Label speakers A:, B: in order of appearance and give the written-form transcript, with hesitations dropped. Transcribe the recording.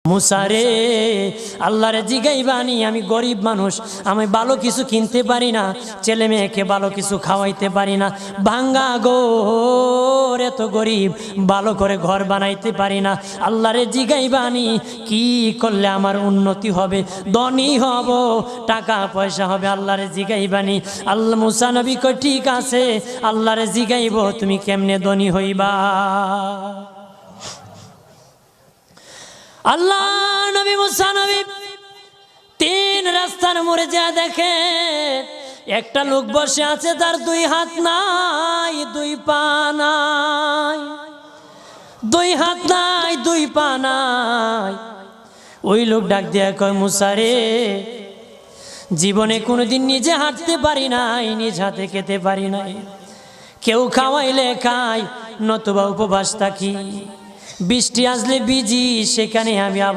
A: মুসারে আল্লাহরে জিগাইবানি, আমি গরিব মানুষ, আমি ভালো কিছু কিনতে পারি না, ছেলে মেয়েকে ভালো কিছু খাওয়াইতে পারি না, ভাঙ্গা ঘর, এত গরিব, ভালো করে ঘর বানাইতে পারি না। আল্লাহরে জিগাইবানি কি করলে আমার উন্নতি হবে, ধনী হব, টাকা পয়সা হবে। আল্লাহরে জিগাইবানি। আল্লাহ মুসা নবী কই ঠিক আছে, আল্লাহরে জিগাইব তুমি কেমনে ধনী হইবা। আল্লাহ নবী মুসা নবী তিন রাস্তার মোড়ে যা দেখে একটা লোক বসে আছে, তার দুই হাত নাই, দুই পা নাই, দুই হাত নাই, দুই পা নাই। ওই লোক ডাক দিয়া কয়, মুসা রে, জীবনে কোনোদিন নিজে হাঁটতে পারি নাই, নিজ হাতে খেতে পারি নাই, কেউ খাওয়াইলে খাই, নতুবা উপবাস থাকি, বৃষ্টি আসলে ভিজি, সেখানে আমি